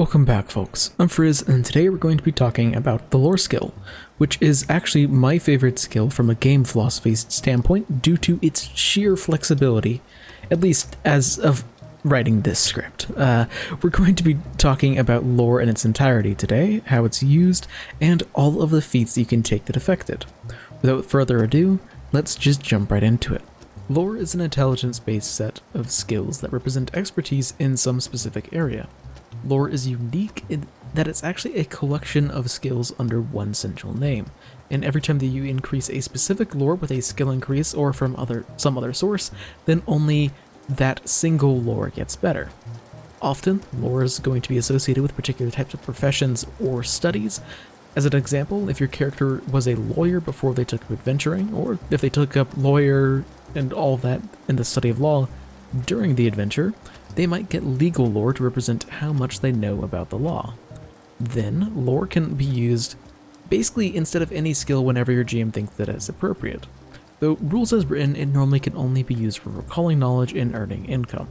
Welcome back, folks. I'm Frizz, and today we're going to be talking about the lore skill, which is actually my favorite skill from a game philosophy standpoint due to its sheer flexibility, at least as of writing this script. We're going to be talking about lore in its entirety today, how it's used, and all of the feats you can take that affect it. Without further ado, let's just jump right into it. Lore is an intelligence-based set of skills that represent expertise in some specific area. Lore is unique in that it's actually a collection of skills under one central name, and every time that you increase a specific lore with a skill increase or from some other source, then only that single lore gets better. Often, lore is going to be associated with particular types of professions or studies. As an example, if your character was a lawyer before they took up adventuring, or if they took up lawyer and all that in the study of law during the adventure, they might get legal lore to represent how much they know about the law. Then, lore can be used basically instead of any skill whenever your GM thinks that it's appropriate. Though rules as written, it normally can only be used for recalling knowledge and earning income.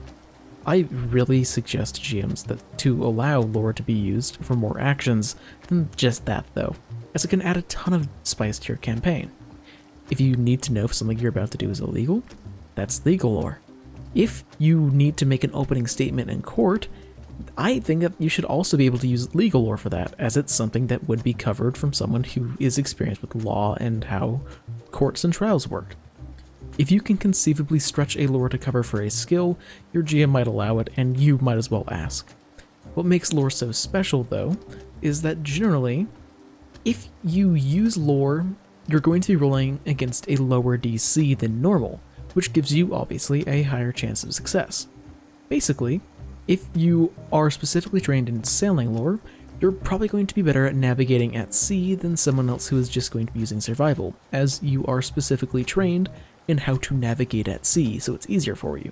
I really suggest GMs to allow lore to be used for more actions than just that though, as it can add a ton of spice to your campaign. If you need to know if something you're about to do is illegal, that's legal lore. If you need to make an opening statement in court, I think that you should also be able to use legal lore for that, as it's something that would be covered from someone who is experienced with law and how courts and trials work. If you can conceivably stretch a lore to cover for a skill, your GM might allow it, and you might as well ask. What makes lore so special, though, is that generally, if you use lore, you're going to be rolling against a lower DC than normal, which gives you, obviously, a higher chance of success. Basically, if you are specifically trained in sailing lore, you're probably going to be better at navigating at sea than someone else who is just going to be using survival, as you are specifically trained in how to navigate at sea, so it's easier for you.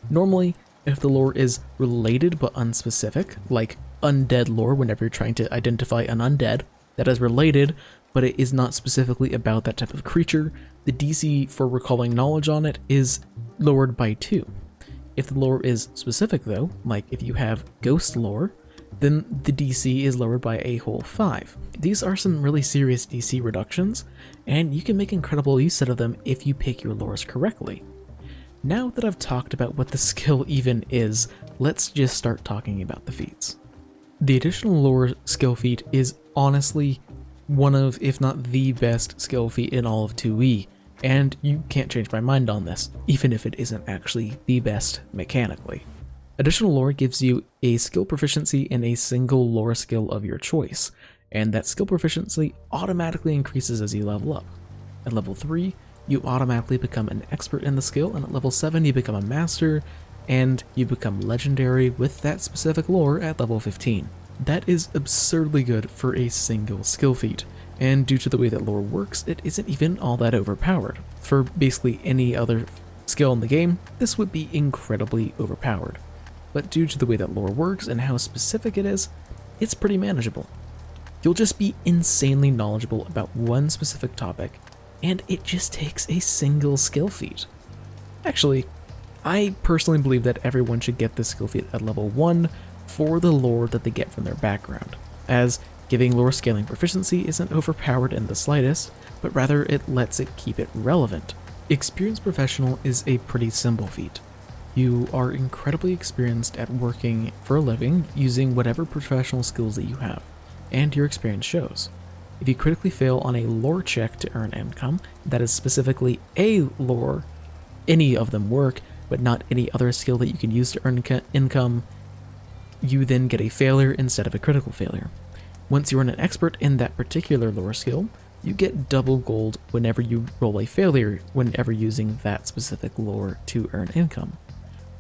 Normally, if the lore is related but unspecific, like undead lore whenever you're trying to identify an undead that is related, but it is not specifically about that type of creature, the DC for recalling knowledge on it is lowered by 2. If the lore is specific though, like if you have ghost lore, then the DC is lowered by a whole 5. These are some really serious DC reductions, and you can make incredible use out of them if you pick your lores correctly. Now that I've talked about what the skill even is, let's just start talking about the feats. The additional lore skill feat is honestly one of, if not the best skill feat in all of 2E, and you can't change my mind on this, even if it isn't actually the best mechanically. Additional lore gives you a skill proficiency in a single lore skill of your choice, and that skill proficiency automatically increases as you level up. At level 3, you automatically become an expert in the skill, and at level 7 you become a master, and you become legendary with that specific lore at level 15. That is absurdly good for a single skill feat, and due to the way that lore works, it isn't even all that overpowered. For basically any other skill in the game, this would be incredibly overpowered. But due to the way that lore works and how specific it is, it's pretty manageable. You'll just be insanely knowledgeable about one specific topic, and it just takes a single skill feat. Actually, I personally believe that everyone should get this skill feat at level 1 for the lore that they get from their background, as giving lore scaling proficiency isn't overpowered in the slightest, but rather it lets it keep it relevant. Experienced Professional is a pretty simple feat. You are incredibly experienced at working for a living using whatever professional skills that you have, and your experience shows. If you critically fail on a lore check to earn income, that is specifically a lore, any of them work, but not any other skill that you can use to earn income, you then get a failure instead of a critical failure. Once you are an expert in that particular lore skill, you get double gold whenever you roll a failure whenever using that specific lore to earn income.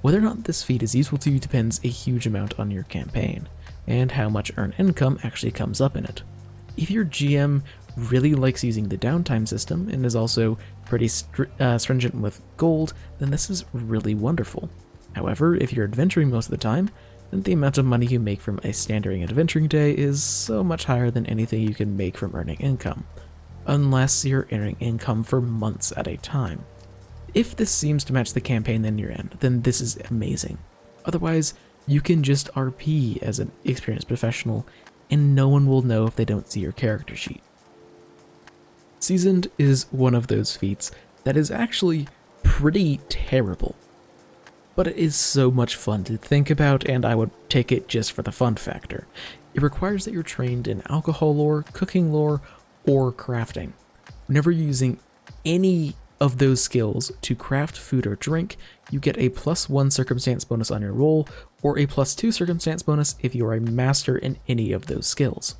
Whether or not this feat is useful to you depends a huge amount on your campaign, and how much earned income actually comes up in it. If your GM really likes using the downtime system and is also pretty stringent with gold, then this is really wonderful. However, if you're adventuring most of the time, then the amount of money you make from a standard adventuring day is so much higher than anything you can make from earning income, unless you're earning income for months at a time. If this seems to match the campaign that you're in, then this is amazing. Otherwise, You can just RP as an experienced professional, and no one will know if they don't see your character sheet. Seasoned is one of those feats that is actually pretty terrible, but it is so much fun to think about, and I would take it just for the fun factor. It requires that you're trained in alcohol lore, cooking lore, or crafting. Whenever you're using any of those skills to craft food or drink, you get a +1 circumstance bonus on your roll, or a +2 circumstance bonus if you are a master in any of those skills.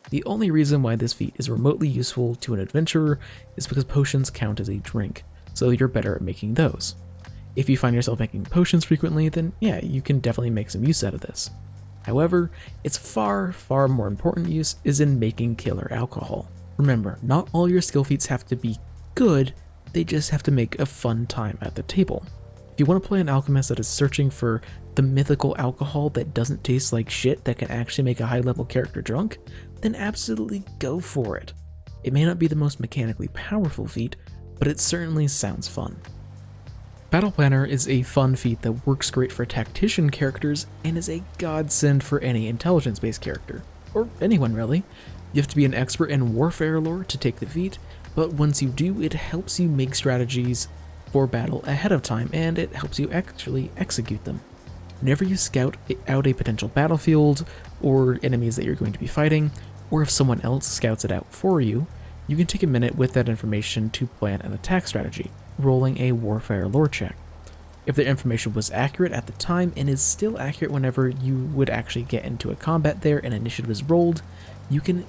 The only reason why this feat is remotely useful to an adventurer is because potions count as a drink, so you're better at making those. If you find yourself making potions frequently, then yeah, you can definitely make some use out of this. However, its far more important use is in making killer alcohol. Remember, not all your skill feats have to be good, they just have to make a fun time at the table. If you want to play an alchemist that is searching for the mythical alcohol that doesn't taste like shit that can actually make a high level character drunk, then absolutely go for it. It may not be the most mechanically powerful feat, but it certainly sounds fun. Battle Planner is a fun feat that works great for tactician characters and is a godsend for any intelligence-based character, or anyone really. You have to be an expert in warfare lore to take the feat, but once you do, it helps you make strategies for battle ahead of time, and it helps you actually execute them. Whenever you scout out a potential battlefield, or enemies that you're going to be fighting, or if someone else scouts it out for you, you can take a minute with that information to plan an attack strategy, rolling a warfare lore check. If the information was accurate at the time and is still accurate whenever you would actually get into a combat there and initiative is rolled, you can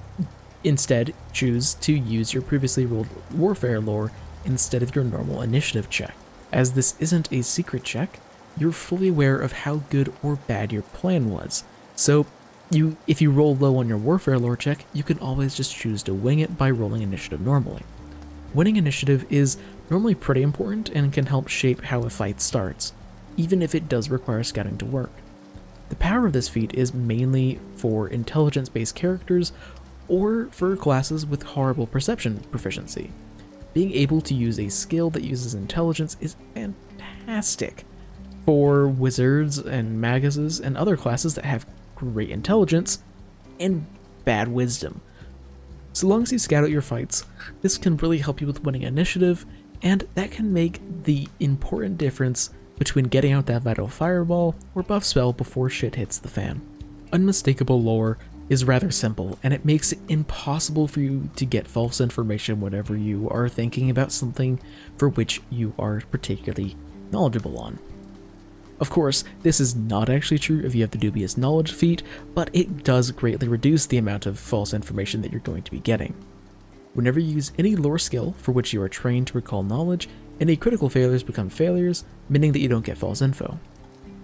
instead choose to use your previously rolled warfare lore instead of your normal initiative check. As this isn't a secret check, you're fully aware of how good or bad your plan was. So if you roll low on your warfare lore check, you can always just choose to wing it by rolling initiative normally. Winning initiative is normally pretty important and can help shape how a fight starts, even if it does require scouting to work. The power of this feat is mainly for intelligence-based characters or for classes with horrible perception proficiency. Being able to use a skill that uses intelligence is fantastic for wizards and maguses and other classes that have great intelligence and bad wisdom. So long as you scout out your fights, this can really help you with winning initiative, and that can make the important difference between getting out that vital fireball or buff spell before shit hits the fan. Unmistakable lore is rather simple, and it makes it impossible for you to get false information whenever you are thinking about something for which you are particularly knowledgeable on. Of course, this is not actually true if you have the dubious knowledge feat, but it does greatly reduce the amount of false information that you're going to be getting. Whenever you use any lore skill for which you are trained to recall knowledge, any critical failures become failures, meaning that you don't get false info.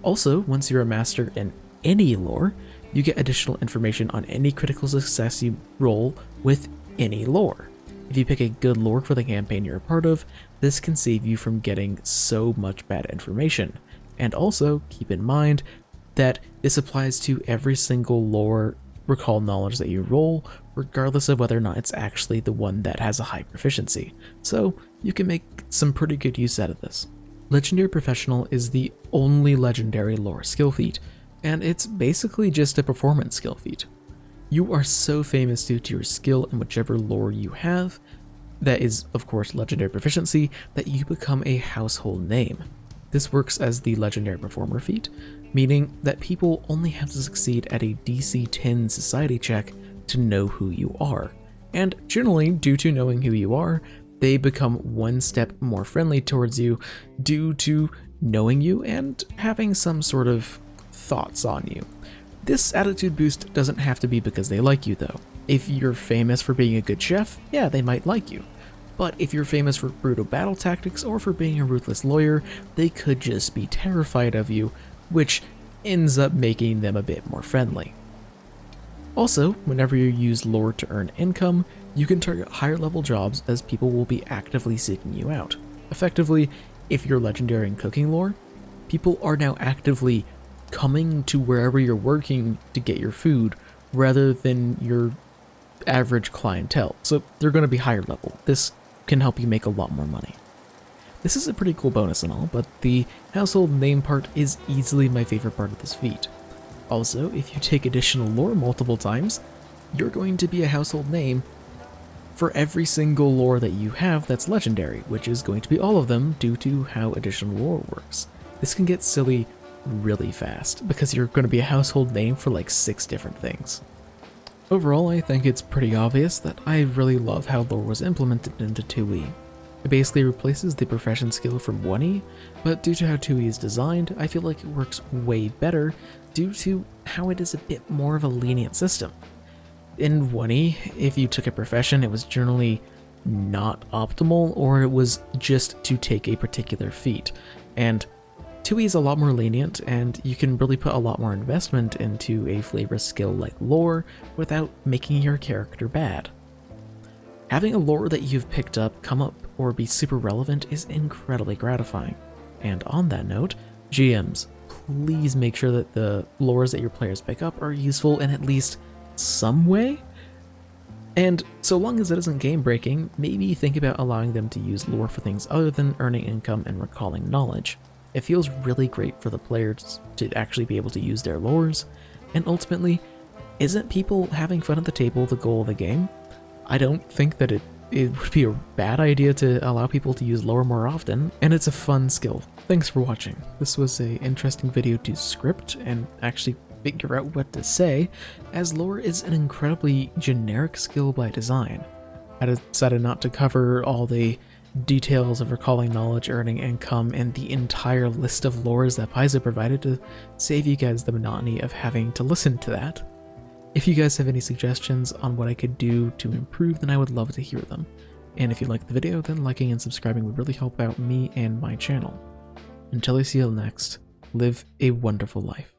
Also, once you're a master in any lore, you get additional information on any critical success you roll with any lore. If you pick a good lore for the campaign you're a part of, this can save you from getting so much bad information. And also, keep in mind that this applies to every single lore recall knowledge that you roll, regardless of whether or not it's actually the one that has a high proficiency. So you can make some pretty good use out of this. Legendary Professional is the only legendary lore skill feat, and it's basically just a performance skill feat. You are so famous due to your skill in whichever lore you have, that is of course legendary proficiency, that you become a household name. This works as the Legendary Performer feat, meaning that people only have to succeed at a DC 10 society check to know who you are, and generally, due to knowing who you are, they become one step more friendly towards you due to knowing you and having some sort of thoughts on you. This attitude boost doesn't have to be because they like you though. If you're famous for being a good chef, yeah, they might like you. But if you're famous for brutal battle tactics or for being a ruthless lawyer, they could just be terrified of you, which ends up making them a bit more friendly. Also, whenever you use lore to earn income, you can target higher level jobs as people will be actively seeking you out. Effectively, if you're legendary in cooking lore, people are now actively coming to wherever you're working to get your food rather than your average clientele, so they're going to be higher level. This can help you make a lot more money. This is a pretty cool bonus and all, but the household name part is easily my favorite part of this feat. Also, if you take additional lore multiple times, you're going to be a household name for every single lore that you have that's legendary, which is going to be all of them due to how additional lore works. This can get silly really fast because you're going to be a household name for like 6 different things. Overall, I think it's pretty obvious that I really love how lore was implemented into 2E. It basically replaces the profession skill from 1E, but due to how 2E is designed, I feel like it works way better due to how it is a bit more of a lenient system. In 1E, if you took a profession, it was generally not optimal, or it was just to take a particular feat. And 2E is a lot more lenient, and you can really put a lot more investment into a flavor skill like lore without making your character bad. Having a lore that you've picked up come up or be super relevant is incredibly gratifying. And on that note, GMs, please make sure that the lores that your players pick up are useful in at least some way. And so long as it isn't game breaking, maybe think about allowing them to use lore for things other than earning income and recalling knowledge. It feels really great for the players to actually be able to use their lores, and ultimately, isn't people having fun at the table the goal of the game? I don't think that it would be a bad idea to allow people to use lore more often, and it's a fun skill. Thanks for watching. This was an interesting video to script and actually figure out what to say, as lore is an incredibly generic skill by design. I decided not to cover all the details of recalling knowledge, earning income, and the entire list of lores that Paizo provided to save you guys the monotony of having to listen to that. If you guys have any suggestions on what I could do to improve, then I would love to hear them. And if you liked the video, then liking and subscribing would really help out me and my channel. Until I see you next, live a wonderful life.